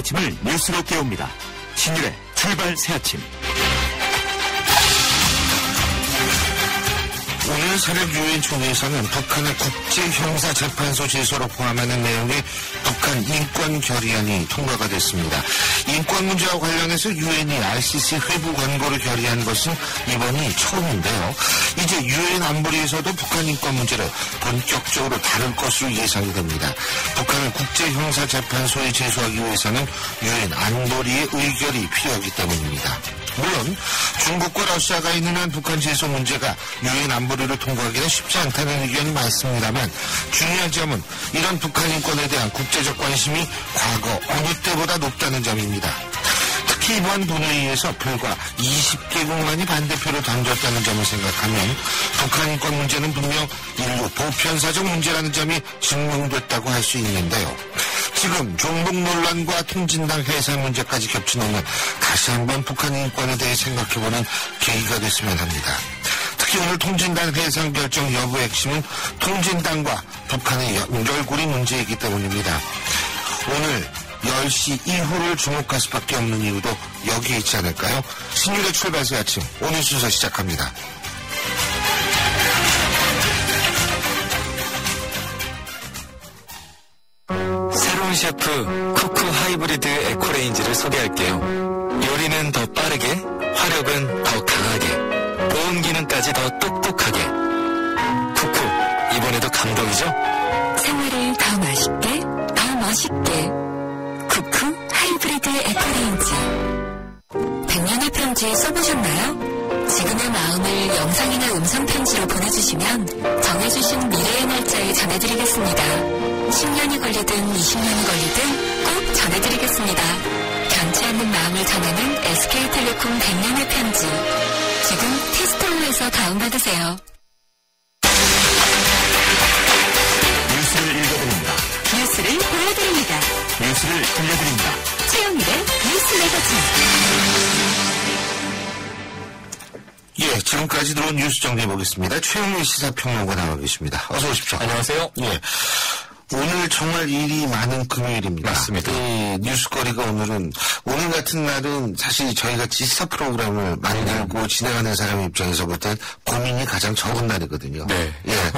아침을 뉴스로 깨웁니다. 신율의 출발 새아침. 오늘 새벽 유엔 총회에서는 북한의 국제형사재판소 제소로 포함하는 내용의 북한 인권 결의안이 통과가 됐습니다. 인권 문제와 관련해서 유엔이 ICC 회부 권고를 결의한 것은 이번이 처음인데요. 이제 유엔 안보리에서도 북한 인권 문제를 본격적으로 다룰 것으로 예상이 됩니다. 북한을 국제형사재판소에 제소하기 위해서는 유엔 안보리의 의결이 필요하기 때문입니다. 물론 중국과 러시아가 있는 한 북한 제소 문제가 유엔 안보리를 통과하기는 쉽지 않다는 의견이 많습니다만 중요한 점은 이런 북한 인권에 대한 국제적 관심이 과거 어느 때보다 높다는 점입니다. 특히 이번 본회의에서 불과 20개국만이 반대표를 던졌다는 점을 생각하면 북한 인권 문제는 분명 인류 보편사적 문제라는 점이 증명됐다고 할 수 있는데요. 지금 종북 논란과 통진당 해산 문제까지 겹쳐놓는 다시 한번 북한 인권에 대해 생각해보는 계기가 됐으면 합니다. 특히 오늘 통진당 해산 결정 여부의 핵심은 통진당과 북한의 연결고리 문제이기 때문입니다. 오늘 10시 이후를 주목할 수밖에 없는 이유도 여기에 있지 않을까요? 신율의 출발새 아침 오늘 순서 시작합니다. 새로운 셰프 쿠쿠 하이브리드 에코레인지를 소개할게요. 요리는 더 빠르게, 화력은 더 강하게, 보온 기능까지 더 똑똑하게. 쿠쿠, 이번에도 감동이죠? 생활을 더 맛있게, 더 멋있게. 쿠쿠 하이브리드 에코레인지. 100년의 편지 써보셨나요? 지금의 마음을 영상이나 음성편지로 보내주시면 정해주신 미래의 날짜에 전해드리겠습니다. 10년이 걸리든 20년이 걸리든 꼭 전해드리겠습니다. 변치 않는 마음을 전하는 SK텔레콤 100년의 편지. 지금 티스토어에서 다운받으세요. 뉴스를 읽어드립니다. 뉴스를 보여드립니다. 뉴스를 들려드립니다. 최영일의 뉴스 매거진. 예, 지금까지 들어온 뉴스 정리해보겠습니다. 최영일 시사평론가 나와 계십니다. 어서 오십시오. 안녕하세요. 예. 오늘 정말 일이 많은 금요일입니다. 맞습니다. 뉴스거리가 오늘 같은 날은 사실 저희가 시사 프로그램을 만들고 진행하는 사람 입장에서 볼 땐 고민이 가장 적은 날이거든요. 네. 예.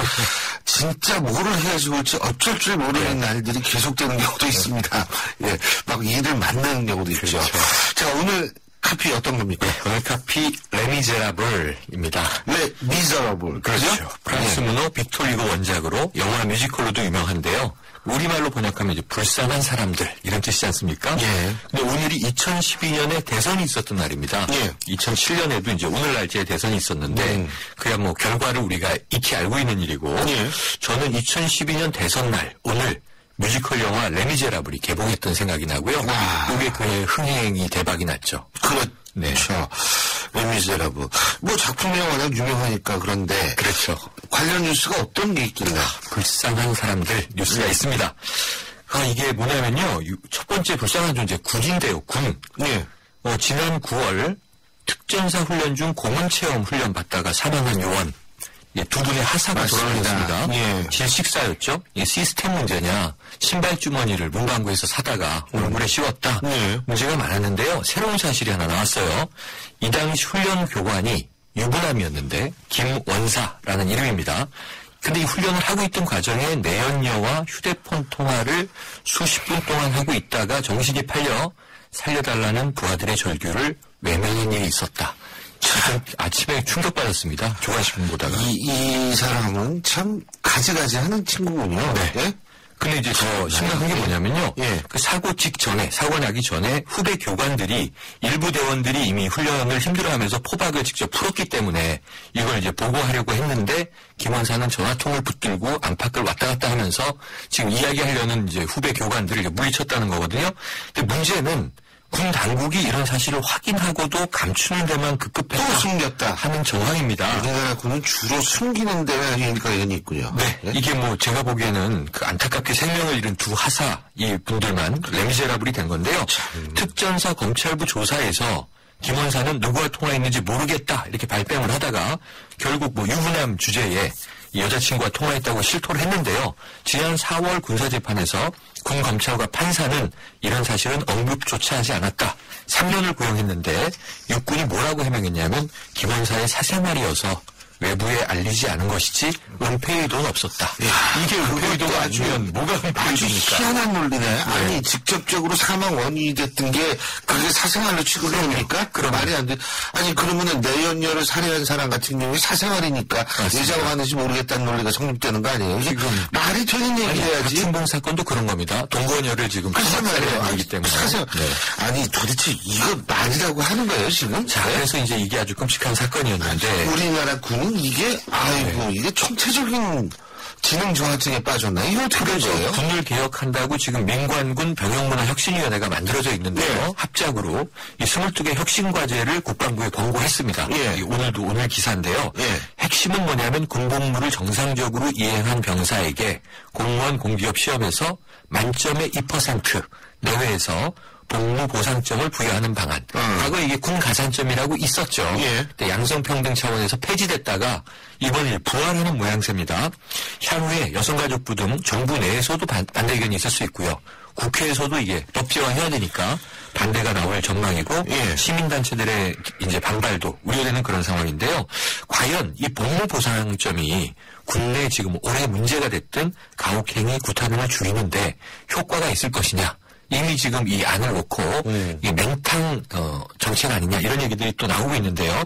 진짜 뭐를 해야 좋을지 어쩔 줄 모르는 날들이 계속되는 경우도 있습니다. 예. 막 일을 만드는 경우도 있죠. 그렇죠. 자, 오늘 카피 어떤 겁니까? 오늘 카피 레미제라블입니다. 미저러블. 그렇죠. 프랑스 문호 빅토르 휴고 원작으로 영화 뮤지컬로도 유명한데요. 우리말로 번역하면 이제 불쌍한 사람들 이런 뜻이지 않습니까? 예. 근데 오늘이 2012년에 대선이 있었던 날입니다. 예. 2007년에도 이제 오늘 날짜에 대선이 있었는데 그야 뭐 결과를 우리가 익히 알고 있는 일이고 예. 저는 2012년 대선 날 오늘 뮤지컬 영화 레미제라블이 개봉했던 생각이 나고요. 이게 그의 흥행이 대박이 났죠. 그렇죠. 네. 레미제라블. 뭐 작품이 워낙 유명하니까 그런데. 그렇죠. 관련 뉴스가 어떤 게 있길래. 불쌍한 사람들 뉴스가 있습니다. 이게 뭐냐면요. 첫 번째 불쌍한 존재 군인데요. 군. 예. 지난 9월 특전사 훈련 중 공원체험 훈련 받다가 사망한 요원. 예, 두 분의 하사가 맞습니다. 돌아가셨습니다. 예. 질식사였죠. 시스템 문제냐. 신발 주머니를 문방구에서 사다가 얼굴에 씌웠다. 예. 문제가 많았는데요. 새로운 사실이 하나 나왔어요. 이 당시 훈련 교관이 유부남이었는데 김원사라는 이름입니다. 근데 이 훈련을 하고 있던 과정에 내연녀와 휴대폰 통화를 수십 분 동안 하고 있다가 정신이 팔려 살려달라는 부하들의 절규를 외면한 일이 있었다. 아침에 충격받았습니다. 교관신문 보다가. 이 사람은 참 가지가지 하는 친구군요. 네. 예? 근데 이제 더 심각한 게 뭐냐면요. 예. 그 사고 나기 전에 후배 교관들이 일부 대원들이 이미 훈련을 힘들어하면서 포박을 직접 풀었기 때문에 이걸 이제 보고하려고 했는데 김원사는 전화통을 붙들고 안팎을 왔다 갔다 하면서 지금 이야기하려는 이제 후배 교관들을 물리쳤다는 거거든요. 근데 문제는 군 당국이 이런 사실을 확인하고도 감추는 데만 급급했다. 또 숨겼다. 하는 정황입니다. 우리나라 군은 주로 숨기는 데가 의견이 있군요. 네. 예? 이게 뭐 제가 보기에는 그 안타깝게 생명을 잃은 두 하사 이 분들만 레미제라블이 된 건데요. 특전사 검찰부 조사에서 김 원사는 누구와 통화했는지 모르겠다 이렇게 발뺌을 하다가 결국 뭐 유부남 주제에 이 여자친구와 통화했다고 실토를 했는데요. 지난 4월 군사재판에서 군 검찰과 판사는 이런 사실은 언급조차 하지 않았다. 3년을 구형했는데 육군이 뭐라고 해명했냐면 김 원사의 사생활이어서 외부에 알리지 않은 것이지 은폐 의도는 없었다. 이게 은폐 의도가 아니면 뭐가 은폐 아주 의도입니까? 희한한 논리네. 아니 직접적으로 사망 원인이 됐던 게 그게 사생활로 취급을 합니까? 그럼 말이 안 돼. 아니 그러면은 내연녀를 살해한 사람 같은 경우에 사생활이니까 여자가 하는지 모르겠다는 논리가 성립되는 거 아니에요? 이게 지금 말이 되는 얘기해야지. 박춘봉 사건도 그런 겁니다. 동거녀를 지금 살해한 얘기 때문에. 아니 도대체 이거 말이라고 하는 거예요 지금? 자, 그래서 이제 이게 아주 끔찍한 사건이었는데 우리나라 군은 이게 이게 총체적인 지능 저하증에 빠졌나? 이거 어떻게 된 거예요? 군을 개혁한다고 지금 민관군 병영문화혁신위원회가 만들어져 있는데요. 합작으로 이 22개 혁신과제를 국방부에 권고했습니다. 오늘 기사인데요. 핵심은 뭐냐면 군복무를 정상적으로 이행한 병사에게 공무원 공기업 시험에서 만점의 2% 내외에서 복무 보상점을 부여하는 방안. 과거에 이게 군 가산점이라고 있었죠. 근데 양성평등 차원에서 폐지됐다가 이번에 부활하는 모양새입니다. 향후에 여성가족부 등 정부 내에서도 반대 의견이 있을 수 있고요. 국회에서도 이게 법제화해야 되니까 반대가 나올 전망이고 시민단체들의 이제 반발도 우려되는 그런 상황인데요. 과연 이 복무 보상점이 국내에 지금 올해 문제가 됐던 가혹행위 구타능을 줄이는데 효과가 있을 것이냐. 이미 지금 이 안을 놓고 이게 맹탕 정책 아니냐 이런 얘기들이 또 나오고 있는데요.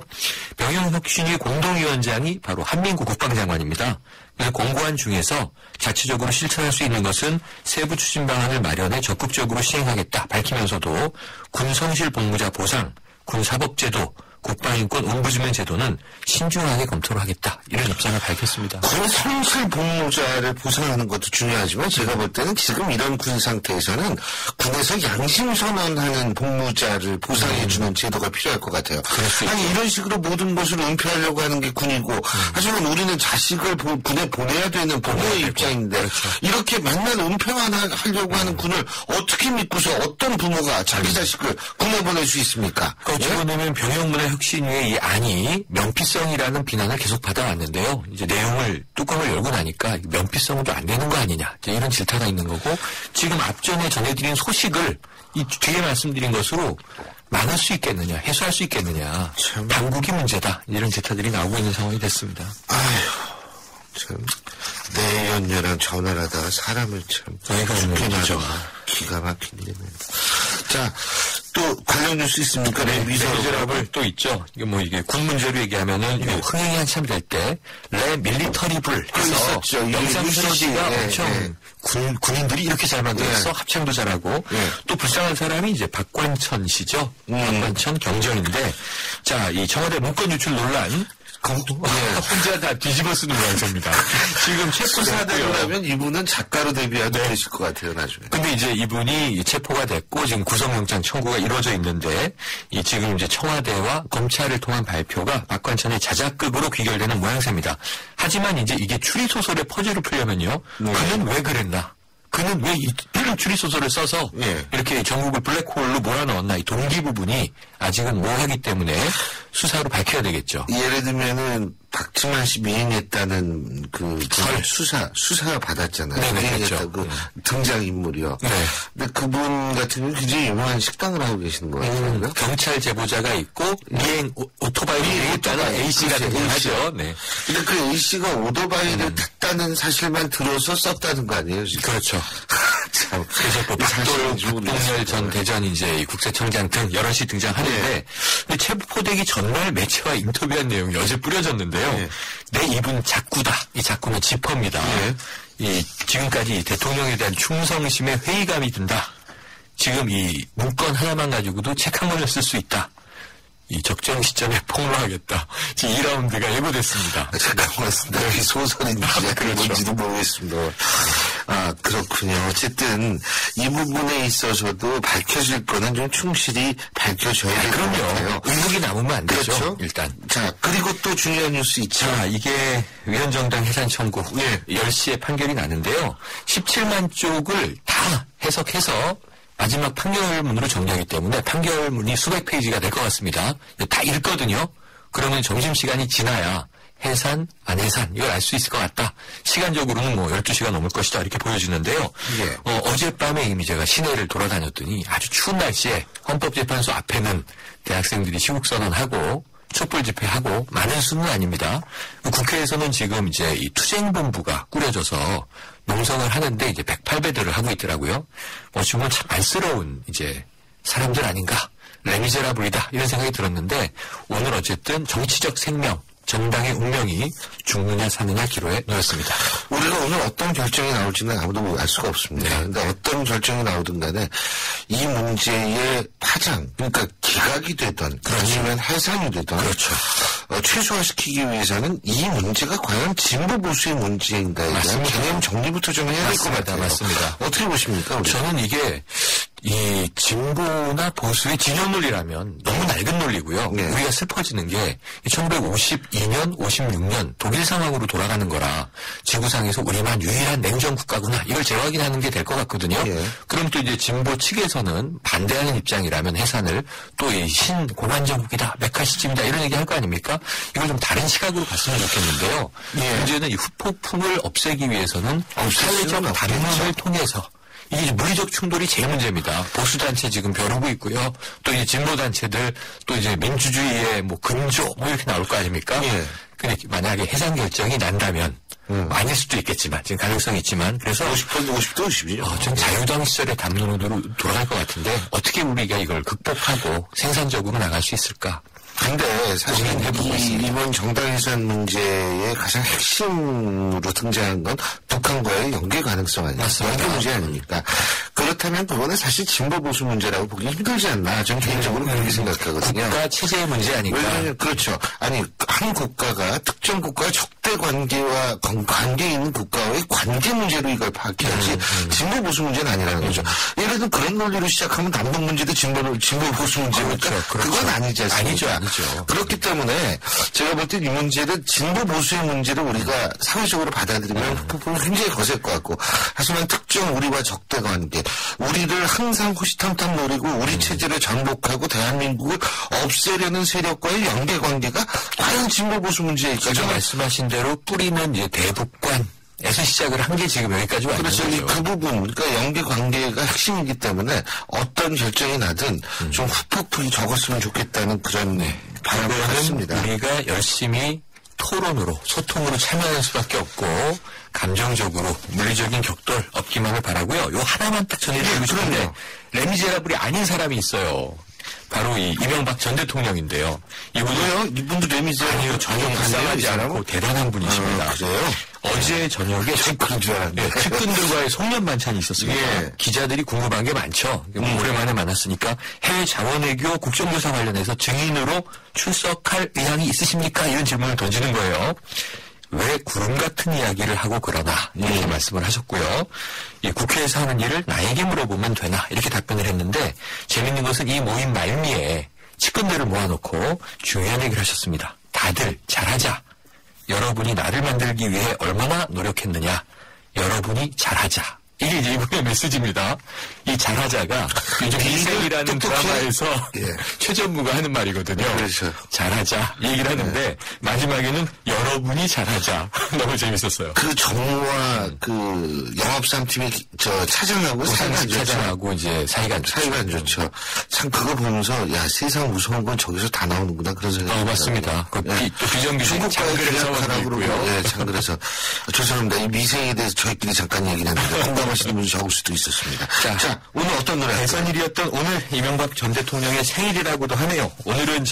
병영혁신위 공동위원장이 바로 한민구 국방장관입니다. 그래서 공고안 중에서 자체적으로 실천할 수 있는 것은 세부 추진 방안을 마련해 적극적으로 시행하겠다 밝히면서도 군성실 복무자 보상, 군사법제도, 국방인권 옴부즈맨 제도는 신중하게 검토를 하겠다. 이런 입장을 밝혔습니다. 군성실 복무자를 보상하는 것도 중요하지만 제가 볼 때는 지금 이런 군 상태에서는 군에서 양심 선언하는 복무자를 보상해주는 제도가 필요할 것 같아요. 아니 이런 식으로 모든 것을 은폐하려고 하는 게 군이고 하지만 우리는 자식을 군에 보내야 되는 부모의 입장인데 이렇게 맨날 은폐만 하려고 하는 군을 어떻게 믿고서 어떤 부모가 자기 자식을 군에 보낼 수 있습니까? 어찌 보면 병영문화 혁신위의 이 안이 면피성이라는 비난을 계속 받아왔는데요. 이제 내용을 뚜껑을 열고 나니까 면피성도 안 되는 거 아니냐 이제 이런 질타가 있는 거고 지금 앞전에 전해드린 소식을 이 뒤에 말씀드린 것으로 막을 수 있겠느냐 해소할 수 있겠느냐 당국이 문제다 이런 질타들이 나오고 있는 상황이 됐습니다. 참 내연녀랑 전화를 하다가 사람을 참 죽게 나죠. 기가 막힌 일이네요. 자, 또 관련 뉴스 있습니까? 레미제라블 또 있죠. 이게 군 문제로 얘기하면은 흥행이 한참 될 때 레밀리터리블 해서 영상 패러디가 엄청 군인들이 이렇게 잘 만들었어. 합창도 잘하고 또 불쌍한 사람이 이제 박관천 씨죠. 박관천 경정인데 자, 이 청와대 문건 유출 논란 혼자 다 뒤집어 쓰는 완성입니다. 지금 체포가 되려면 이분은 작가로 데뷔해도 되실 것 같아요, 나중에. 근데 이제 이분이 체포가 됐고 지금 구속영장 청구가 이루어져 있는데 이 지금 이제 청와대와 검찰을 통한 발표가 박관천의 자작극으로 귀결되는 모양새입니다. 하지만 이제 이게 추리소설의 퍼즐을 풀려면요. 그는 왜 그랬나? 그는 왜 이 추리소설을 써서 이렇게 전국을 블랙홀로 몰아넣었나 이 동기 부분이 아직은 모호하기 때문에 수사로 밝혀야 되겠죠. 예를 들면은 박지만 씨 미행했다는 수사 받았잖아요. 미행했다고 등장 인물이요. 근데 그분 같은 경우는 굉장히 유명한 식당을 하고 계시는 것 같아요. 경찰 제보자가 있고 미행 오토바이를 미행했다는 A씨가 등장하죠. 근데 그 A씨가 오토바이를 탔다는 사실만 들어서 썼다는 거 아니에요? 지금? 그렇죠. 참. 그래서 뭐 박동열 전 대전 이제 국세청장 등 여럿이 등장하는데 근데 체포되기 전날 매체와 인터뷰한 내용이 어제 뿌려졌는데요. 내 입은 자꾸다. 이 자꾸는 지퍼입니다. 이 지금까지 대통령에 대한 충성심에 회의감이 든다. 지금 이 문건 하나만 가지고도 책 한 권을 쓸 수 있다. 이 적정 시점에 폭로하겠다. 지금 2라운드가 예고됐습니다. 잠깐만, 이 소설인지 뭔지도 모르겠습니다. 그렇군요. 어쨌든 이 부분에 있어서도 밝혀질 거는 좀 충실히 밝혀져야 될 것 같아요. 의혹이 남으면 안 되죠. 그렇죠? 일단. 자, 그리고 또 중요한 뉴스 있죠. 자, 이게 위헌정당 해산 청구 10시에 판결이 나는데요. 17만 쪽을 다 해석해서 마지막 판결문으로 정리하기 때문에 판결문이 수백 페이지가 될 것 같습니다. 다 읽거든요. 그러면 점심시간이 지나야 해산, 안 해산 이걸 알 수 있을 것 같다. 시간적으로는 뭐 12시간 넘을 것이다 이렇게 보여지는데요. 예. 어젯밤에 이미 제가 시내를 돌아다녔더니 아주 추운 날씨에 헌법재판소 앞에는 대학생들이 시국선언하고 촛불 집회하고 많은 수는 아닙니다. 국회에서는 지금 이제 이 투쟁본부가 꾸려져서 농성을 하는데 이제 108배들을 하고 있더라고요. 정말 참 안쓰러운 이제 사람들 아닌가. 레미제라블이다 이런 생각이 들었는데 오늘 어쨌든 정치적 생명, 정당의 운명이 죽느냐 사느냐 기로에 놓였습니다. 우리가 오늘 어떤 결정이 나올지는 아무도 알 수가 없습니다. 그런데 어떤 결정이 나오든 간에 이 문제의 파장, 그러니까 기각이 되든 아니면 해산이 되든 그렇죠. 최소화시키기 위해서는 이 문제가 과연 진보 보수의 문제인가에 대한 개념 정리부터 좀 해야 될 것 같아요. 맞습니다. 어떻게 보십니까? 우리? 저는 이게 이 진보나 보수의 진영 논리라면 너무 낡은 논리고요. 네. 우리가 슬퍼지는 게 1952년, 56년 독일 상황으로 돌아가는 거라 지구상에서 우리만 유일한 냉전 국가구나 이걸 재확인하는 게 될 것 같거든요. 네. 그럼 또 이제 진보 측에서는 반대하는 입장이라면 해산을 또 이 신공안정국이다, 메카시즘이다 이런 얘기 할 거 아닙니까? 이걸 좀 다른 시각으로 봤으면 좋겠는데요. 네. 문제는 이 후폭풍을 없애기 위해서는 사회적 담론을 통해서 이게 물리적 충돌이 제일 문제입니다. 보수단체 지금 벼르고 있고요. 또 이제 진보단체들, 또 이제 민주주의의 뭐 근조, 뭐 이렇게 나올 거 아닙니까? 예. 근데 만약에 해산 결정이 난다면, 아닐 수도 있겠지만, 지금 가능성이 있지만, 그래서. 50도 50이죠. 전 자유당 시절의 담론으로 돌아갈 것 같은데, 어떻게 우리가 이걸 극복하고 생산적으로 나갈 수 있을까? 근데 사실 이번 정당 해산 문제의 가장 핵심으로 등장한 건 북한과의 연계 가능성 아닙니까? 맞습니다. 연계 문제 아닙니까? 그렇다면 그거는 사실 진보 보수 문제라고 보기 힘들지 않나? 저는 개인적으로 그렇게 생각하거든요. 국가 체제의 문제 아닐까? 왜냐하면 그렇죠. 아니 한 국가가 특정 국가의 적대 관계와 관계 있는 국가와의 관계 문제로 이걸 파악해야지 진보 보수 문제는 아니라는 거죠. 예를 들면 그런 논리로 시작하면 남북 문제도 진보 보수 문제니까 그렇죠. 그건 아니지 않습니까? 아니죠. 그렇기 때문에 제가 볼 때 이 문제를 진보 보수의 문제를 우리가 사회적으로 받아들이면 후폭풍이 굉장히 거셀 것 같고 하지만 특정 우리와 적대 관계 우리를 항상 호시탐탐 노리고 우리 체제를 전복하고 대한민국을 없애려는 세력과의 연계 관계가 과연 진보 보수 문제일까? 지금 말씀하신 대로 뿌리는 이제 대북관 에서 시작을 한 게 지금 여기까지 와 있는 그렇죠. 거죠. 그 부분, 그러니까 연계 관계가 핵심이기 때문에 어떤 결정이 나든 좀 후폭풍이 적었으면 좋겠다는 그런 바람을 했습니다. 우리가 열심히 토론으로, 소통으로 참여할 수밖에 없고 감정적으로 물리적인 격돌 없기만을 바라고요. 요 하나만 딱 전해드리고 싶은데 레미제라블이 아닌 사람이 있어요. 바로 이 이명박 전 대통령인데요. 이분도 레미제라블 아니요, 전혀 불쌍하지 않고 대단한 분이십니다. 그래요? 어제 저녁에 측근들과의 송년 만찬이 있었습니다. 예. 기자들이 궁금한 게 많죠. 오랜만에 만났으니까 해외 자원외교 국정조사 관련해서 증인으로 출석할 의향이 있으십니까? 이런 질문을 던지는 거예요. 왜 구름 같은 이야기를 하고 그러나 이렇게 말씀을 하셨고요. 이 국회에서 하는 일을 나에게 물어보면 되나 이렇게 답변을 했는데 재밌는 것은 이 모임 말미에 측근들을 모아놓고 중요한 얘기를 하셨습니다. 다들 잘하자. 여러분이 나를 만들기 위해 얼마나 노력했느냐. 여러분이 잘하자. 이게 이제 이분의 메시지입니다. 이 잘하자가 요즘 인생이라는 드라마에서 최전무가 하는 말이거든요. 그렇죠. 잘하자 이 얘기를 하는데 마지막에는 여러분이 잘하자. 너무 재밌었어요. 그 정우와 그 영업사팀이 차장하고 사이가 안 좋죠. 차장하고 이제 사이가 안 좋죠. 사이가 안 좋죠. 참 그거 보면서 야 세상 무서운 건 저기서 다 나오는구나 그런 생각이 맞습니다. 그 비정규직 장그래 사원도 있고요. 예, 장그래서 죄송합니다. 이 미생에 대해서 저희끼리 잠깐 얘기를 했는데 공감하시는 분이 적을 수도 있었습니다. 자 오늘 어떤 노래? 대선일이었던 오늘 이명박 전 대통령의 생일이라고도 하네요. 오늘은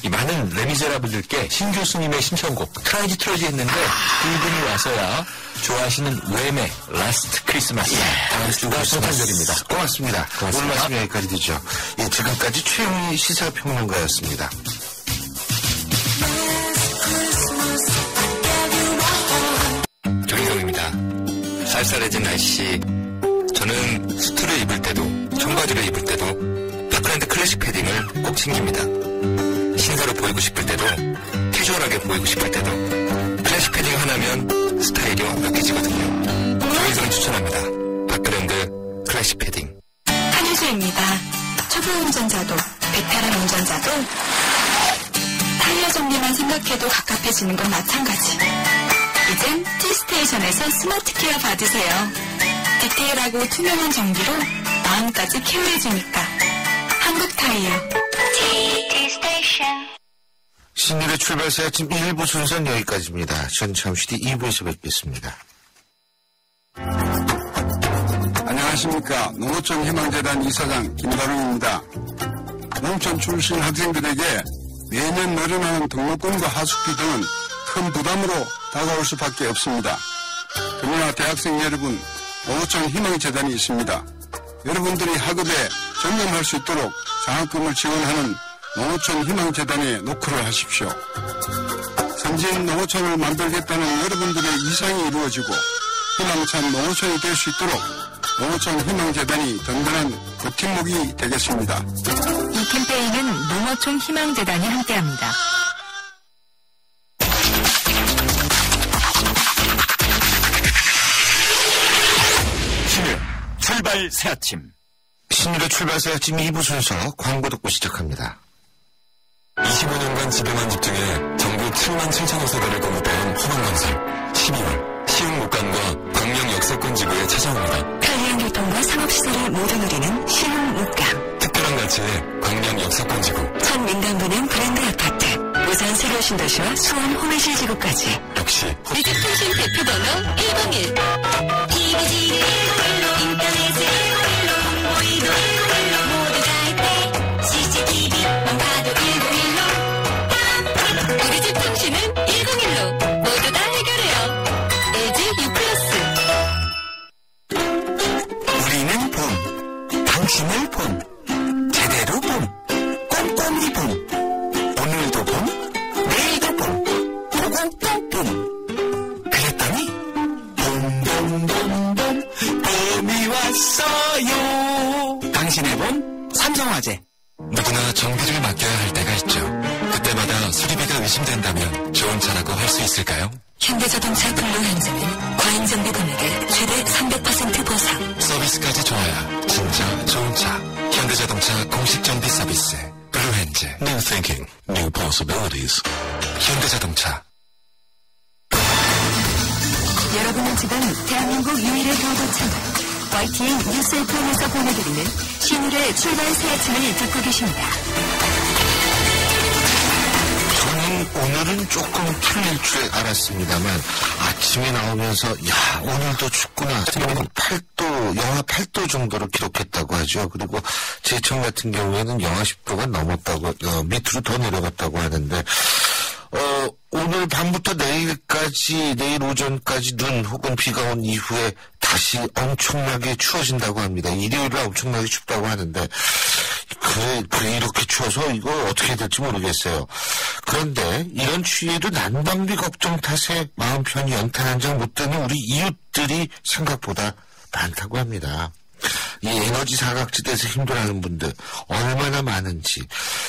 이 많은 레미제라블들께 신 교수님의 신청곡 트라이지 트러지 했는데 그분이 와서야 좋아하시는 웸의 라스트 크리스마스 다음 주가 성탄절입니다. 고맙습니다. 오늘 말씀 여기까지 되죠. 예, 지금까지 최영희 시사평론가였습니다. 조인성입니다. 쌀쌀해진 날씨 저는 수트를 입을 때도 청바지를 입을 때도 파크랜드 클래식 패딩을 꼭 챙깁니다. 신사로 보이고 싶을 때도 캐주얼하게 보이고 싶을 때도 클래식 패딩 하나면 스타일이 완벽해지거든요. 조인성이 추천합니다. 파크랜드 클래식 패딩. 하늘 초보 운전자도 베테랑 운전자도 타이어 정리만 생각해도 갑갑해지는 건 마찬가지. 이젠 T스테이션에서 스마트 케어 받으세요. 디테일하고 투명한 전기로 마음까지 케어해주니까. 한국 타이어 T스테이션. 신일의 출발새 아침 1부 순서는 여기까지입니다. 전 잠시 뒤 2부에서 뵙겠습니다. 안녕하십니까. 농어촌 희망재단 이사장 김다롱입니다. 농촌 출신 학생들에게 매년 늘어나는 등록금과 하숙비 등은 큰 부담으로 다가올 수밖에 없습니다. 그러나 대학생 여러분, 농어촌 희망재단이 있습니다. 여러분들이 학업에 전념할 수 있도록 장학금을 지원하는 농어촌 희망재단에 노크를 하십시오. 선진 농어촌을 만들겠다는 여러분들의 이상이 이루어지고 희망찬 농어촌이 될 수 있도록 농어촌 희망재단이 든든한 버팀목이 되겠습니다. 이 캠페인은 농어촌 희망재단이 함께합니다. 신일의 출발 새 아침. 신일의 출발새 아침 2부 순서 광고 듣고 시작합니다. 25년간 지배만 집중해 전국 7만 7천여 세대를 공급해온 호남건설 12월 시흥목감과 광명 역세권 지구에 찾아옵니다. 편리한 교통과 상업시설을 모두 누리는 시흥목감. 특별한 가치의 광명 역세권 지구. 첫 민간분양 브랜드 아파트. 부산 새로 신도시와 수원 호메실 지구까지. 역시 미국통신 대표번호 101. TVG 101로 인터넷 101로 홍보이도 101로 모두 가입해. CCTV만 봐도 101로. 우리 집 통신은 101로 모두 다 해결해요. LG U+. 우리는 봄, 당신을 봄, 제대로 봄, 꼼꼼히 봄, 오늘도 봄, 내일도 봄, 보고 또 봄. 그랬더니 봄, 봄이 왔어요. 당신의 봄, 삼성화재. 누구나 정비를 맡겨야 할 때가 있죠. 그때마다 수리비가 의심된다면 좋은 차라고 할 수 있을까요? 현대자동차 블루핸즈는 과잉정비 금액의 최대 300% 보상. 서비스까지 좋아야 진짜 좋은 차. 현대자동차 공식 정비 서비스 블루핸즈. New thinking, new possibilities. 현대자동차. 여러분은 지금 대한민국 유일의 교도 채널 YTN 뉴스 FM에서 보내드리는 신일의 출발 새 아침을 듣고 계십니다. 저는 오늘은 조금 틀릴 줄 알았습니다만 아침에 나오면서 야 오늘도 춥구나. 8도 영하 8도 정도로 기록했다고 하죠. 그리고 제천 같은 경우에는 영하 10도가 넘었다고 밑으로 더 내려갔다고 하는데 오늘 밤부터 내일까지 내일 오전까지 눈 혹은 비가 온 이후에 다시 엄청나게 추워진다고 합니다. 일요일에 엄청나게 춥다고 하는데 그래 이렇게 추워서 이거 어떻게 해야 될지 모르겠어요. 그런데 이런 추위에도 난방비 걱정 탓에 마음 편히 연탄 한 장 못 드는 우리 이웃들이 생각보다 많다고 합니다. 이 에너지 사각지대에서 힘들어하는 분들 얼마나 많은지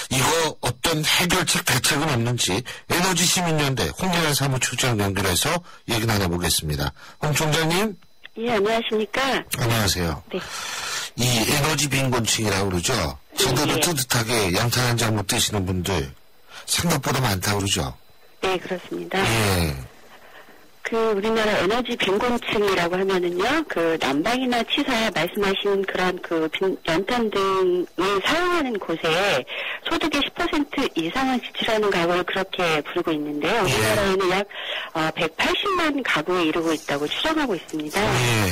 이거 어떤 해결책 대책은 없는지 에너지 시민연대 홍련한 사무총장 연결해서 얘기 나눠보겠습니다. 홍 총장님. 예, 안녕하십니까. 안녕하세요. 네. 이 에너지 빈곤층이라고 그러죠. 제대로 예. 뜨뜻하게 양탄 한 장 못 드시는 분들 생각보다 많다고 그러죠. 네, 그렇습니다. 예. 우리나라 에너지 빈곤층이라고 하면은요, 난방이나 치사 말씀하신 그런 연탄 등을 사용하는 곳에 소득의 10% 이상을 지출하는 가구를 그렇게 부르고 있는데요. 우리나라에는 약 180만 가구에 이르고 있다고 추정하고 있습니다. 예.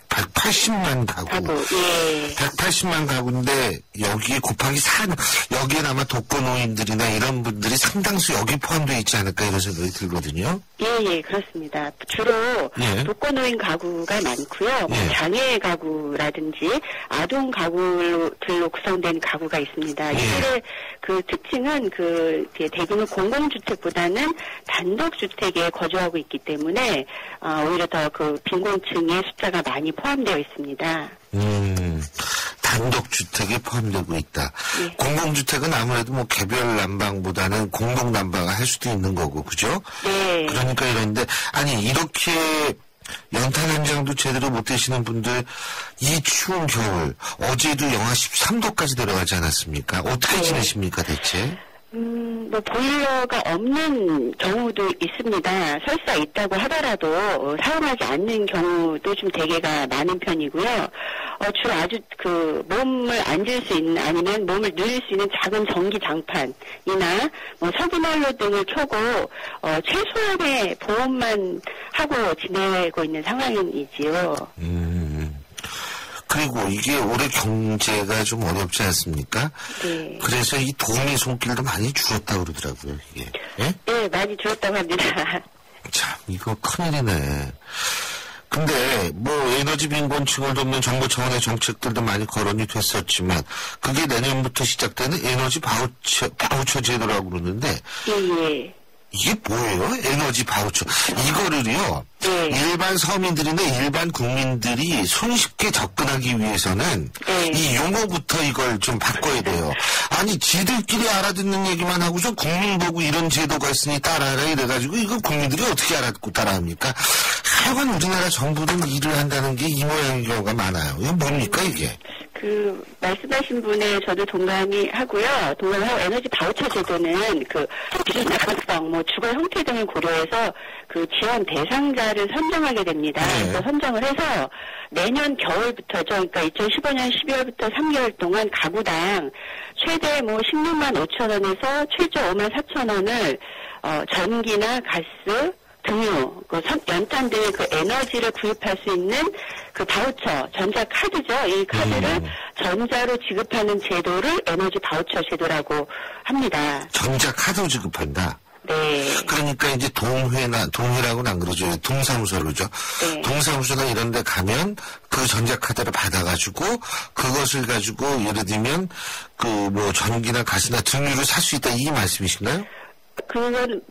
180만 가구. 예. 180만 가구인데 여기에 곱하기 4, 여기에 아마 독거노인들이나 이런 분들이 상당수 여기 포함되어 있지 않을까 이런 생각이 들거든요. 예, 그렇습니다. 주로 예. 독거노인 가구가 많고요. 예. 장애 가구라든지 아동 가구들로 구성된 가구가 있습니다. 예. 이들의 특징은 대규모 공공주택보다는 단독주택에 거주하고 있기 때문에 오히려 더 빈곤층의 숫자가 많이 포함되어 있습니다. 단독주택에 포함되고 있다. 예. 공공주택은 아무래도 개별 난방보다는 공동 난방을 할 수도 있는 거고, 그죠? 네. 그러니까 이런데, 아니, 이렇게 연탄 현장도 제대로 못 되시는 분들, 이 추운 겨울, 어제도 영하 13도까지 내려가지 않았습니까? 어떻게 지내십니까, 대체? 뭐 보일러가 없는 경우도 있습니다. 설사 있다고 하더라도 사용하지 않는 경우도 좀 대개가 많은 편이고요. 주로 아주 몸을 앉을 수 있는 아니면 몸을 누릴 수 있는 작은 전기 장판이나 뭐 석유난로 등을 켜고 최소한의 보온만 하고 지내고 있는 상황이지요. 그리고 이게 올해 경제가 좀 어렵지 않습니까? 네. 그래서 이 도우미 손길도 많이 줄었다고 그러더라고요, 이게. 예? 네, 많이 줄었다고 합니다. 참, 이거 큰일이네. 근데 뭐 에너지 빈곤층을 돕는 정부 차원의 정책들도 많이 거론이 됐었지만 그게 내년부터 시작되는 에너지 바우처 제도라고 그러는데 예. 이게 뭐예요? 에너지 바우처. 이거를요. 네. 일반 서민들이나 일반 국민들이 손쉽게 접근하기 위해서는 네. 이 용어부터 이걸 좀 바꿔야 돼요. 아니 지들끼리 알아듣는 얘기만 하고서 국민 보고 이런 제도가 있으니 따라하라 이래가지고 이거 국민들이 어떻게 알아듣고 따라합니까? 하여간 우리나라 정부는 일을 한다는 게 이 모양의 경우가 많아요. 이거 뭡니까 이게? 말씀하신 분에 저도 동감하고 에너지 바우처 제도는 기준 가능성, 주거 형태 등을 고려해서 지원 대상자를 선정하게 됩니다. 네. 그래서 선정을 해서 내년 겨울부터죠. 그러니까 2015년 12월부터 3개월 동안 가구당 최대 16만 5천 원에서 최저 5만 4천 원을 전기나 가스, 등유, 연탄 등의 에너지를 구입할 수 있는 바우처, 전자카드죠. 이 카드를 전자로 지급하는 제도를 에너지 바우처 제도라고 합니다. 전자카드 지급한다? 네. 그러니까 이제 동회라고는 안 그러죠. 동사무소로 그러죠. 네. 동사무소나 이런 데 가면 그 전자카드를 받아가지고 그것을 가지고 예를 들면 전기나 가스나 등유를 살 수 있다 이 말씀이신가요? 그건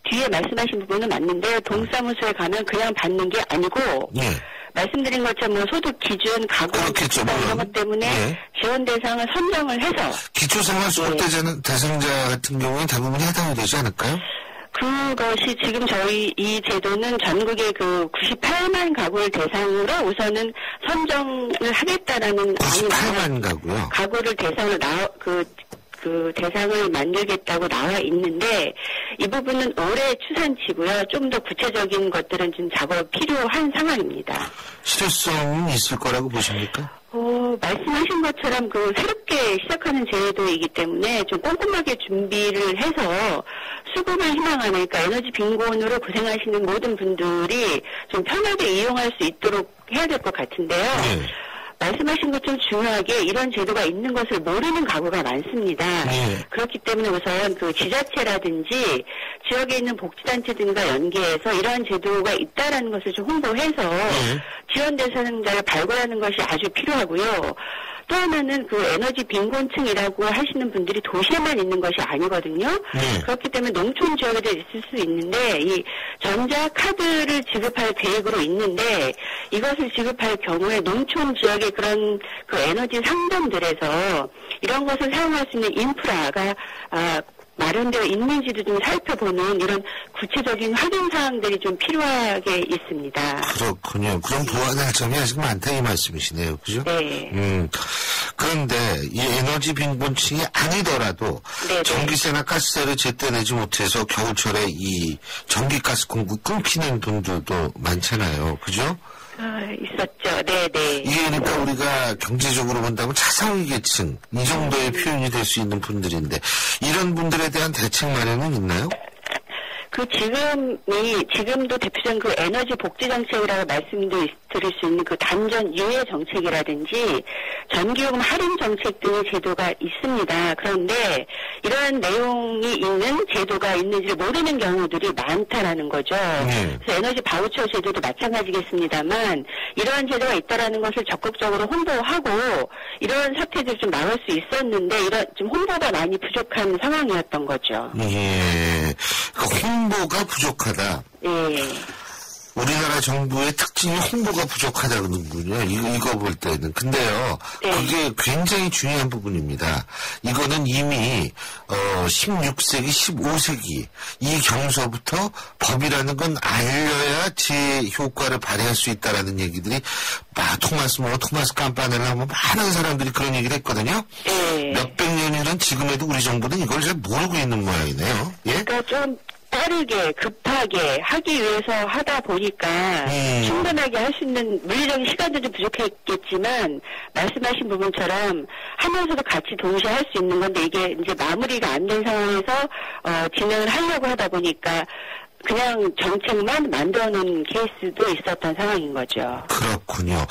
뒤에 말씀하신 부분은 맞는데 동사무소에 가면 그냥 받는 게 아니고 네. 말씀드린 것처럼 소득 기준, 가구, 이런 것 때문에 네. 지원 대상을 선정을 해서 기초생활수급 대상자 같은 경우는 대부분 해당이 되지 않을까요? 그것이 지금 저희 이 제도는 전국의 98만 가구를 대상으로 우선은 선정을 하겠다라는 98만 가구요? 가구를 대상으로 대상을 만들겠다고 나와 있는데 이 부분은 올해 추산치고요. 좀 더 구체적인 것들은 좀 작업 필요한 상황입니다. 실효성은 있을 거라고 보십니까? 말씀하신 것처럼 새롭게 시작하는 제도이기 때문에 좀 꼼꼼하게 준비를 해서 수급을 희망하는 그러니까 에너지 빈곤으로 고생하시는 모든 분들이 좀 편하게 이용할 수 있도록 해야 될 것 같은데요. 네. 말씀하신 것처럼 중요하게 이런 제도가 있는 것을 모르는 가구가 많습니다. 네. 그렇기 때문에 우선 지자체라든지 지역에 있는 복지단체 등과 연계해서 이러한 제도가 있다라는 것을 좀 홍보해서 지원 대상자를 발굴하는 것이 아주 필요하고요. 또 하나는 에너지 빈곤층이라고 하시는 분들이 도시에만 있는 것이 아니거든요. 그렇기 때문에 농촌 지역에도 있을 수 있는데 이 전자카드를 지급할 계획으로 있는데 이것을 지급할 경우에 농촌 지역의 그런 에너지 상점들에서 이런 것을 사용할 수 있는 인프라가 마련되어 있는지도 좀 살펴보는 이런 구체적인 확인 사항들이 좀 필요하게 있습니다. 그렇군요. 그럼 보완할 점이 아직 많다 이 말씀이시네요. 그죠? 네. 그런데 이 에너지 빈곤층이 아니더라도 네네. 전기세나 가스세를 제때 내지 못해서 겨울철에 이 전기가스 공급 끊기는 분들도 많잖아요. 그죠? 있었죠. 네네. 이게 그러니까 우리가 경제적으로 본다면 차상위계층 이 정도의 표현이 될 수 있는 분들인데 이런 분들에 대한 대책 마련은 있나요? 지금도 대표적인 에너지 복지 정책이라고 말씀드릴 수 있는 단전 유예 정책이라든지 전기요금 할인 정책 등의 제도가 있습니다. 그런데 이러한 내용이 있는 제도가 있는지를 모르는 경우들이 많다라는 거죠. 그래서 에너지 바우처 제도도 마찬가지겠습니다만 이러한 제도가 있다라는 것을 적극적으로 홍보하고 이러한 사태들이 좀 나올 수 있었는데 좀 홍보가 많이 부족한 상황이었던 거죠. 예. 홍보가 부족하다. 예. 우리나라 정부의 특징이 홍보가 부족하다는군요. 이거 볼 때는. 근데요, 네. 그게 굉장히 중요한 부분입니다. 이거는 이미 16세기, 15세기 이 경서부터 법이라는 건 알려야 제 효과를 발휘할 수 있다라는 얘기들이 토마스 깜파넬라 많은 사람들이 그런 얘기를 했거든요. 네. 몇백 년이란 지금에도 우리 정부는 이걸 잘 모르고 있는 모양이네요. 예? 그러니까 좀 빠르게 급하게 하기 위해서 하다 보니까 충분하게 할 수 있는 물리적인 시간도 좀 부족했겠지만 말씀하신 부분처럼 하면서도 같이 동시에 할 수 있는 건데 이게 이제 마무리가 안 된 상황에서 진행을 하려고 하다 보니까 그냥 정책만 만들어놓은 케이스도 있었던 상황인 거죠. 그렇군요.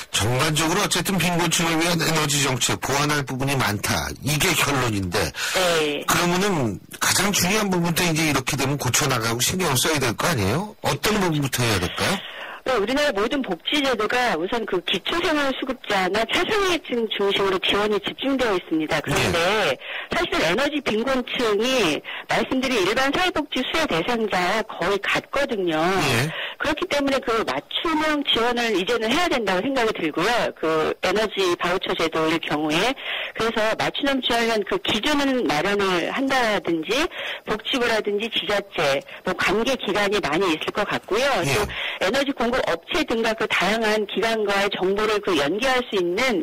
전반적으로 어쨌든 빈곤층을 위한 에너지 정책 보완할 부분이 많다. 이게 결론인데. 네. 그러면은 가장 중요한 부분부터 이제 이렇게 되면 고쳐나가고 신경을 써야 될 거 아니에요? 어떤 부분부터 해야 될까요? 우리나라 모든 복지제도가 우선 그 기초생활수급자나 차상위층 중심으로 지원이 집중되어 있습니다. 그런데 사실 에너지 빈곤층이 말씀드린 일반 사회복지 수혜 대상자와 거의 같거든요. 예. 그렇기 때문에 그 맞춤형 지원을 이제는 해야 된다고 생각이 들고요. 그 에너지 바우처 제도일 경우에 그래서 맞춤형 지원은 그 기준을 마련을 한다든지 복지부라든지 지자체 관계 기관이 많이 있을 것 같고요. 예. 또 에너지 공급 업체 등과 그 다양한 기관과의 정보를 그 연계할 수 있는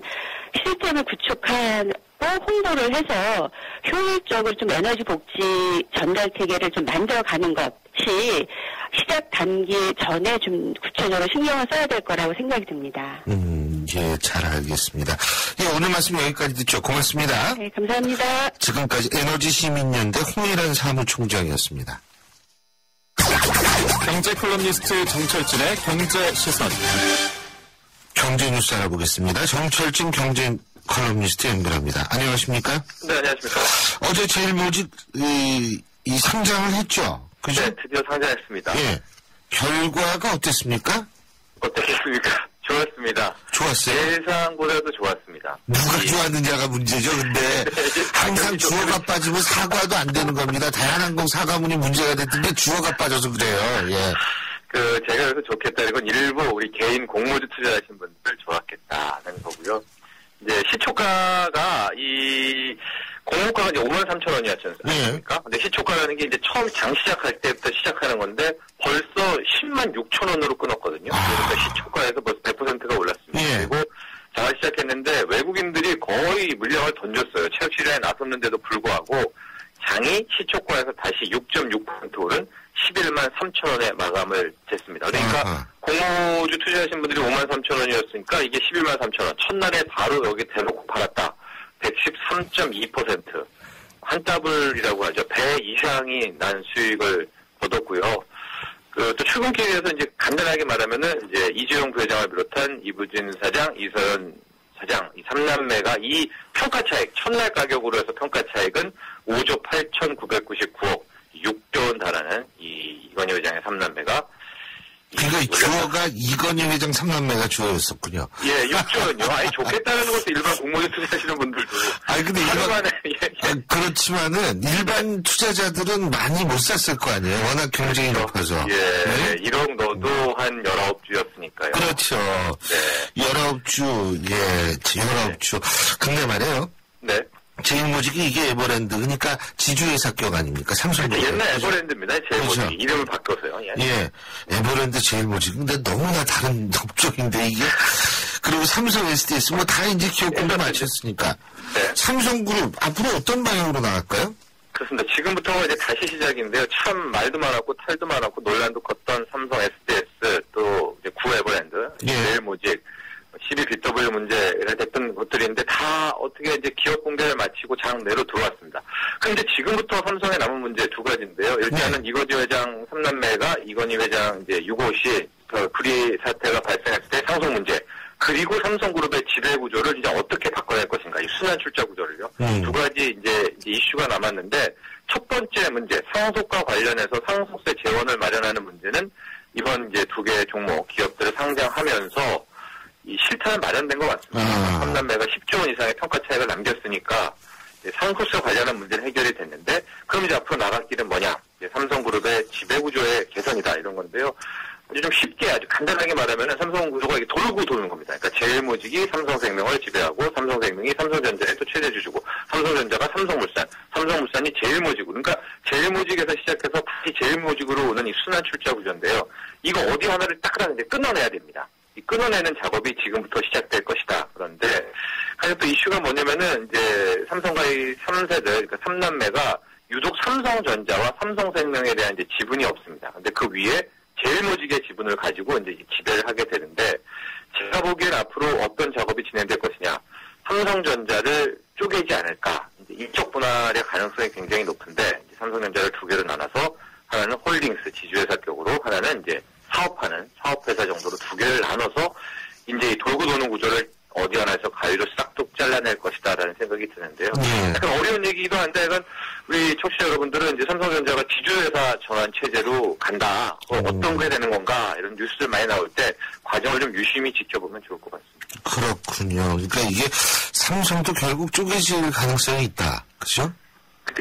시스템을 구축하고 홍보를 해서 효율적으로 좀 에너지 복지 전달 체계를 좀 만들어가는 것이 시작 단계 전에 좀 구체적으로 신경을 써야 될 거라고 생각이 듭니다. 예, 잘 알겠습니다. 예, 오늘 말씀 여기까지 듣죠. 고맙습니다. 네, 감사합니다. 지금까지 에너지시민연대 홍일환 사무총장이었습니다. 경제 컬럼니스트 정철진의 경제 시선. 경제 뉴스 알아보겠습니다. 정철진 경제 컬럼니스트 연결합니다. 안녕하십니까? 네, 안녕하십니까. 어제 제일모직 이 상장을 했죠? 그죠? 네, 드디어 상장했습니다. 예. 결과가 어땠습니까? 어떻겠습니까? 좋았습니다. 좋았어요? 예상보다도 좋았습니다. 누가 좋았느냐가 문제죠, 근데. 항상 주어가 빠지면 사과도 안 되는 겁니다. 대한항공 사과문이 문제가 됐던데 주어가 빠져서 그래요, 예. 제가 그래서 좋겠다. 이건 일부 우리 개인 공모주 투자하신 분들 좋았겠다는 거고요. 이제 시초가가 공모가가 이제 53,000원이었지 않습니까? 근데 시초가라는 게 이제 처음 장 시작할 때부터 시작하는 건데 벌써 106,000원으로 끊었거든요. 그러니까 시초가에서 벌써 100%가 올랐습니다. 예. 그리고 장을 시작했는데 외국인들이 거의 물량을 던졌어요. 체육 시장에 나섰는데도 불구하고 장이 시초가에서 다시 6.6% 오른 113,000원에 마감을 했습니다. 그러니까 공모주 투자하신 분들이 53,000원이었으니까 이게 113,000원. 첫날에 바로 여기 대놓고 팔았다. 113.2%. 한 더블이라고 하죠. 배 이상이 난 수익을 거뒀고요. 또 출근기에 대해서 이제 간단하게 말하면은 이제 이재용 부회장을 비롯한 이부진 사장, 이서연 사장, 이 3남매가 이 평가 차익, 첫날 가격으로 해서 평가 차익은 5조 8,999억, 6조 원 달하는 이건희 회장의 3남매가. 그러니까 주어가 이건희 회장 3남매가 주어였었군요. 예, 6조 원요. 아니, 좋겠다는 것도 일반 공모주 투자하시는 분들도. 아니, 근데 그렇지만은 일반 투자자들은 많이 못 샀을 거 아니에요. 워낙 경쟁이 높아서. 예, 네? 1억 넣어도 한 19주였으니까요. 그렇죠. 네. 19주, 예, 19주. 근데 말이에요. 네. 제일모직이 이게 에버랜드, 그러니까 지주회사 격 아닙니까? 삼성그룹. 옛날 에버랜드입니다. 제일모직이. 그렇죠. 이름을 바꿔서요. 예. 에버랜드 제일모직. 근데 너무나 다른 업종인데, 이게. 그리고 삼성 SDS, 다 이제 기업 공부 마쳤으니까. 네. 삼성그룹, 앞으로 어떤 방향으로 나갈까요? 그렇습니다. 지금부터가 이제 다시 시작인데요. 참 말도 많았고, 탈도 많았고, 논란도 컸던 삼성 SDS, 또 이제 구 에버랜드, 예. 제일모직, 12BW 문제가 됐던 것들인데 다 어떻게 이제 기업 공개를 마치고 장 내로 들어왔습니다. 그런데 지금부터 삼성에 남은 문제 두 가지인데요. 일단은 이건희 회장 3남매가 이건희 회장 이제 6호시 불의 사태가 발생했을 때 상속 문제, 그리고 삼성그룹의 지배 구조를 이제 어떻게 바꿔낼 것인가, 이 순환 출자 구조를요. 두 가지 이제 이슈가 남았는데, 첫 번째 문제, 상속과 관련해서 상속세 재원을 마련하는 문제는 이번 이제 두 개의 종목 기업들을 상장하면서 이 실탄은 마련된 것 같습니다. 3남매가 10조 원 이상의 평가 차익을 남겼으니까 상속세 관련한 문제는 해결이 됐는데, 그럼 이제 앞으로 나갈 길은 뭐냐? 삼성그룹의 지배구조의 개선이다, 이런 건데요. 이제 좀 쉽게 아주 간단하게 말하면은 삼성 구조가 이렇게 돌고 도는 겁니다. 그러니까 제일모직이 삼성생명을 지배하고 삼성생명이 삼성전자에 또 최대 주주고 삼성전자가 삼성물산, 삼성물산이 제일모직으로 그러니까 제일모직에서 시작해서 다시 제일모직으로 오는 이 순환 출자 구조인데요. 이거 어디 하나를 딱 하나 이제 끊어내야 됩니다. 이 끊어내는 작업이 지금부터 시작될 것이다. 그런데 하여튼 또 이슈가 뭐냐면은 이제 삼성과의 3세들 그러니까 3남매가 유독 삼성전자와 삼성생명에 대한 이제 지분이 없습니다. 근데 그 위에 제일모직의 지분을 가지고 이제 지배를 하게 되는데 제가 보기엔 앞으로 어떤 작업이 진행될 것이냐. 삼성전자를 쪼개지 않을까. 이제 이쪽 분할의 가능성이 굉장히 높은데 이제 삼성전자를 두 개로 나눠서 하나는 홀딩스 지주회사격으로 하나는 이제 사업하는 사업회사 정도로 두 개를 나눠서 이제 이 돌고 도는 구조를 어디 하나에서 가위로 싹둑 잘라낼 것이다라는 생각이 드는데요. 약간 어려운 얘기도 한데 이건 우리 청취자 여러분들은 이제 삼성전자가 지주회사 전환 체제로 간다. 어떤 게 되는 건가 이런 뉴스들 많이 나올 때 과정을 좀 유심히 지켜보면 좋을 것 같습니다. 그렇군요. 그러니까 이게 삼성도 결국 쪼개질 가능성이 있다. 그렇죠?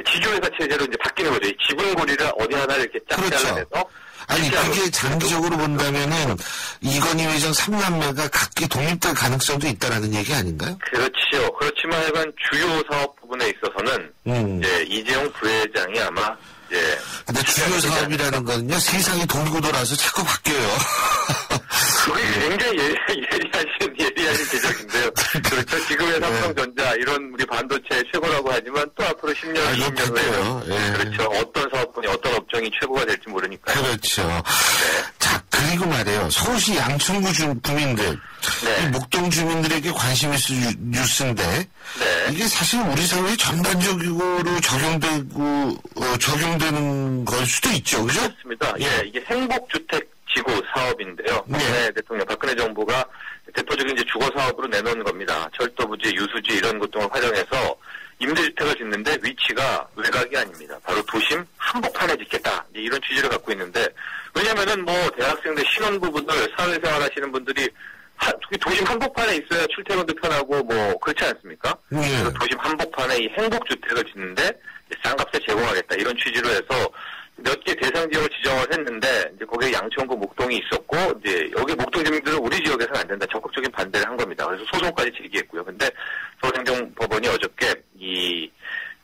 지주회사 체제로 이제 바뀌는 거죠. 이 지분고리를 어디 하나를 이렇게 쫙 잘라내서 아니 그게 장기적으로 본다면은 이건희 회장 3남매가 각기 독립될 가능성도 있다라는 얘기 아닌가요? 그렇지요. 그렇지만 약간 주요 사업 부분에 있어서는 이제 이재용 부회장이 아마 이제 근데 주요 사업이라는 거는요 세상이 돌고 돌아서 자꾸 바뀌어요. 그게 굉장히 예리하신 지적인데요. 그렇죠. 지금의 삼성전자 이런 우리 반도체 최고라고 하지만 또 앞으로 10년, 20년 후에 그렇죠. 어떤 사업분이 어떤 업종이 최고가 될지 모르니까요. 그렇죠. 네. 자 그리고 말이에요. 서울시 양천구 주민들, 이 목동 주민들에게 관심 있을 뉴스인데 이게 사실 우리 사회에 전반적으로 적용되는 걸 수도 있죠, 그죠? 그렇습니다. 예, 이게 행복주택 지구 사업인데요. 박근혜 대통령, 박근혜 정부가 대표적인 이제 주거 사업으로 내놓은 겁니다. 철도 부지, 유수지 이런 것 등을 활용해서 임대주택을 짓는데 위치가 외곽이 아닙니다. 바로 도심 한복판에 짓겠다. 이런 취지를 갖고 있는데 왜냐면은 뭐 대학생들 신혼부부들 사회생활 하시는 분들이 도심 한복판에 있어야 출퇴근도 편하고 뭐 그렇지 않습니까? 그래서 도심 한복판에 이 행복주택을 짓는데 싼 값에 제공하겠다. 이런 취지로 해서 몇 개 대상 지역을 지정을 했는데 이제 거기에 양천구 목동이 있었고 이제 여기 목동 주민들은 우리 지역에서는 안 된다 적극적인 반대를 한 겁니다. 그래서 소송까지 제기했고요. 근데 서울행정법원이 어저께 이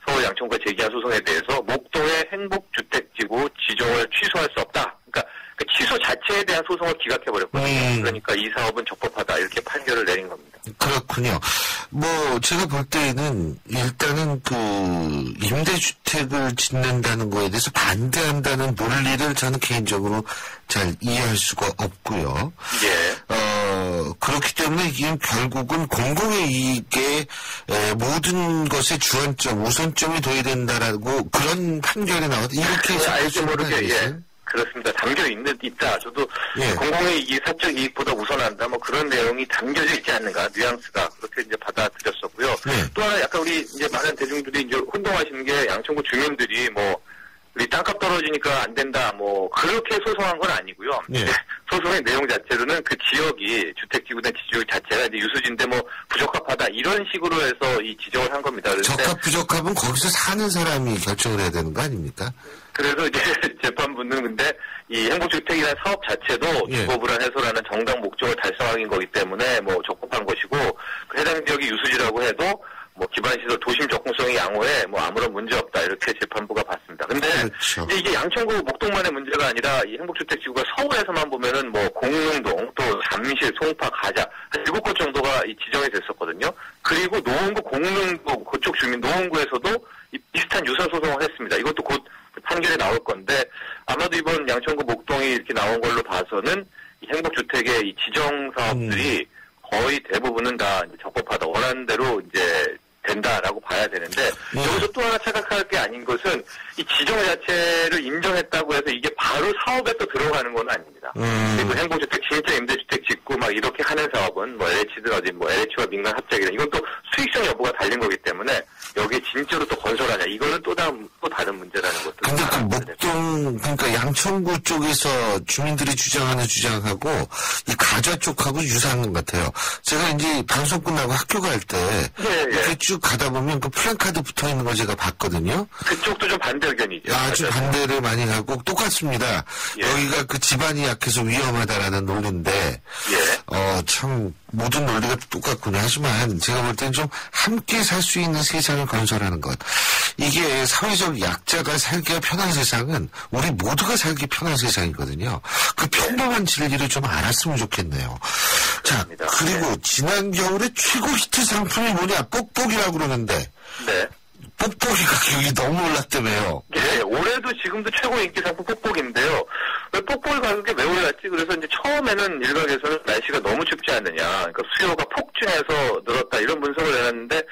서울 양천구가 제기한 소송에 대해서 목동의 행복주택지구 지정을 취소할 수 없다. 그러니까 그 취소 자체에 대한 소송을 기각해버렸거든요. 그러니까 이 사업은 적법하다 이렇게 판결을 내린 겁니다. 그렇군요. 뭐 제가 볼 때는 일단은 그 임대주택을 짓는다는 거에 대해서 반대한다는 논리를 저는 개인적으로 잘 이해할 수가 없고요. 그렇기 때문에 이게 결국은 공공의 이익에 모든 것의 주안점, 우선점이 둬야 된다라고 그런 판결이 나왔다. 이렇게 알지 모르게 그렇습니다. 있다. 저도 공공의 이익이 사적 이익보다 우선한다. 뭐 그런 내용이 담겨져 있지 않는가. 뉘앙스가 그렇게 이제 받아들였었고요. 또 하나 약간 우리 이제 많은 대중들이 이제 혼동하시는 게 양천구 주민들이 뭐 우리 땅값 떨어지니까 안 된다. 뭐 그렇게 소송한 건 아니고요. 소송의 내용 자체로는 그 지역이 주택지구된 지역 자체가 이제 유수지인데 뭐 부적합하다 이런 식으로 해서 이 지적을 한 겁니다. 적합 부적합은 거기서 사는 사람이 결정을 해야 되는 거 아닙니까? 그래서 이제 재판부는 근데 이 행복주택이라는 사업 자체도 주거불안 해소라는 정당 목적을 달성하는 거기 때문에 뭐 적법한 것이고 그 해당 지역이 유수지라고 해도 뭐 기반시설 도심 접근성이 양호해 뭐 아무런 문제 없다 이렇게 재판부가 봤습니다. 근데 이제 이게 양천구 목동만의 문제가 아니라 이 행복주택지구가 서울에서만 보면은 뭐 공릉동 또 잠실, 송파, 가자 한 7곳 정도가 이 지정이 됐었거든요. 그리고 노원구 공릉구 그쪽 주민 노원구에서도 이 비슷한 유사 소송을 했습니다. 이것도 곧 판결이 나올 건데 아마도 이번 양천구 목동이 이렇게 나온 걸로 봐서는 이 행복주택의 이 지정 사업들이 거의 대부분은 다 이제 적법하다 원하는 대로 이제 된다라고 봐야 되는데 여기서 또 하나 착각할 게 아닌 것은 이 지정 자체를 인정했다고 해서 이게 바로 사업에 또 들어가는 건 아닙니다. 그리고 행복주택 진짜 임대주택 짓고 막 이렇게 하는 사업은 뭐 LH든 어디 뭐 LH와 민간 합작이든 이건 또 수익성 여부가 달린 거기 때문에 여기에 진짜로 또 건설하냐 이거는 또 다른 문제라는 것도. 근데 그 목동 그러니까 양천구 쪽에서 주민들이 주장하는 주장하고 이 가좌 쪽하고 유사한 것 같아요. 제가 이제 방송 끝나고 학교 갈 때 이렇게 쭉 가다 보면 그 플랜카드 붙어 있는 거 제가 봤거든요. 그쪽도 좀 반대 의견이죠. 아주 반대를 많이 하고 똑같습니다. 여기가 그 집안이 약해서 위험하다라는 논리인데 참 모든 논리가 똑같군요. 하지만 제가 볼 땐 좀 함께 살 수 있는 세상을 건설하는 것. 이게 사회적 약자가 살기가 편한 세상은 우리 모두가 살기 편한 세상이거든요. 그 평범한 진리를 좀 알았으면 좋겠네요. 자, 그리고 지난 겨울에 최고 히트 상품이 뭐냐? 뽁뽁이라고 그러는데. 네. 뽁뽁이 가격이 너무 올랐다며요. 네, 올해도 지금도 최고 인기 상품 뽁뽁인데요. 왜 뽁뽁이 가격이 왜 올랐지? 그래서 이제 처음에는 일각에서는 날씨가 너무 춥지 않느냐, 그러니까 수요가 폭증해서 늘었다 이런 분석을 내놨는데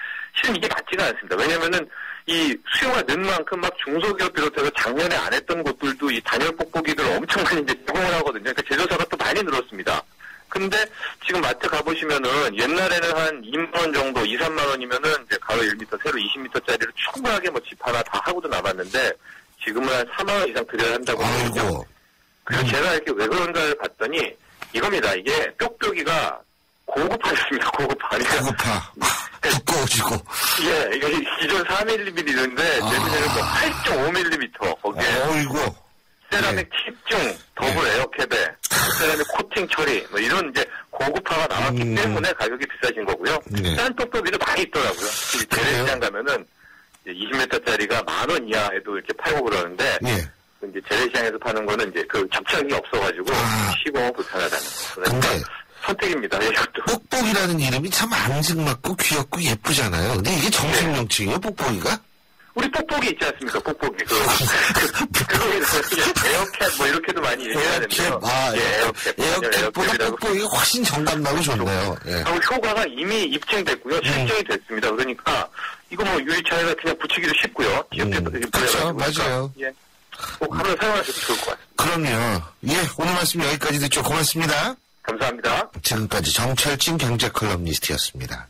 실은 이게 맞지가 않습니다. 왜냐면은 이 수요가 는 만큼 막 중소기업 비롯해서 작년에 안 했던 곳들도 이 단열 뽁뽁이들 엄청 많이 이제 제공을 하거든요. 그러니까 제조사가 또 많이 늘었습니다. 근데 지금 마트 가보시면은 옛날에는 한 2만원 정도, 2, 3만원이면은 이제 가로 1m, 세로 20m짜리로 충분하게 뭐 집 하나 다 하고도 나갔는데 지금은 한 4만원 이상 들여야 한다고 하거든요. 그래서 제가 이렇게 왜 그런가를 봤더니 이겁니다. 이게 뾱뾱이가 고급화였습니다. 고급화. 두꺼워지고. 예, 이게 기존 4mm인데 제주에는 8.5mm 거기에. 어이구. 세라믹 칩중, 더블 에어캡에, 세라믹 코팅 처리, 뭐 이런 이제 고급화가 나왔기 때문에 가격이 비싸진 거고요. 딴 뽁뽁이도 많이 있더라고요. 재래시장 가면은 20m짜리가 10,000원 이하에도 이렇게 팔고 그러는데, 이제 재래시장에서 파는 거는 이제 그 접착이 없어가지고 쉬고 불편하다는 거. 근데 선택입니다. 이것도. 뽁뽁이라는 이름이 참 앙증맞고 귀엽고 예쁘잖아요. 근데 이게 정식 명칭이에요, 뽁뽁이가? 우리 뽁뽁이 있지 않습니까? 뽁뽁이. 그거에 에어캡 뭐 이렇게도 많이 얘기하는데요. 에어캡보다 뽁뽁이가 훨씬 정감나고 좋네요. 효과가 이미 입증됐고요. 실증이 됐습니다. 그러니까 이거 뭐 유리창에다 그냥 붙이기도 쉽고요. 그렇죠. 맞아요. 꼭 하루에 사용하셔도 좋을 것 같습니다. 그럼요. 오늘 말씀 여기까지 듣죠. 고맙습니다. 감사합니다. 지금까지 정철진 경제컬럼니스트였습니다.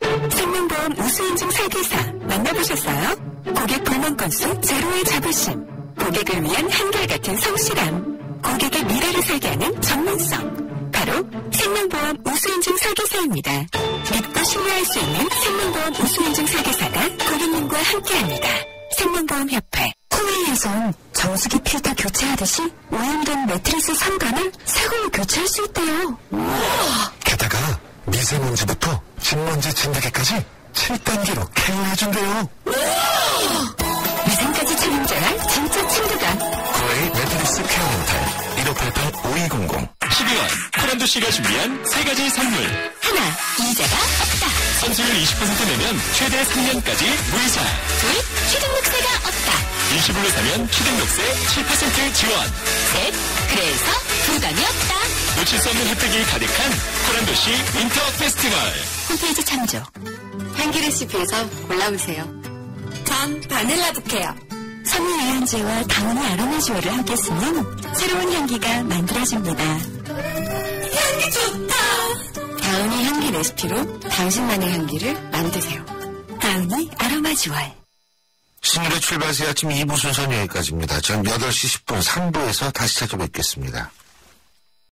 생명보험 우수인증 설계사 만나보셨어요? 고객 불만 건수 제로의 자부심, 고객을 위한 한결같은 성실함, 고객의 미래를 설계하는 전문성, 바로 생명보험 우수인증 설계사입니다. 믿고 신뢰할 수 있는 생명보험 우수인증 설계사가 고객님과 함께합니다. 생명보험협회. 코웨이에선 정수기 필터 교체하듯이 오염된 매트리스 상단을 새 걸로 교체할 수 있대요. 게다가 미세먼지부터 진먼지 진드기까지 7단계로 케어해준대요. 위생까지 책임져야 진짜 친구다. 코웨이 매트리스 케어 렌탈 1588-5200. 12월 코란도씨가 준비한 3가지 선물. 하나, 이자가 없다. 선수율 20% 내면 최대 3년까지 무이자. 둘, 취등록세가 없다. 일시불로 사면 취등록세 7% 지원. 셋, 그래서 부담이 없다. 놓칠 수 없는 혜택이 가득한 코란도씨 윈터 페스티벌. 홈페이지 참조. 향기 레시피에서 골라보세요. 전 바닐라 부케요. 섬유 유연제와 다운이 아로마지오를 함께 쓰면 새로운 향기가 만들어집니다. 향기 좋다. 다운이 향기 레시피로 당신만의 향기를 만드세요. 다운이 아로마지월. 신일의 출발새 아침 2부 순서는 여기까지입니다. 전 8시 10분 3부에서 다시 찾아뵙겠습니다.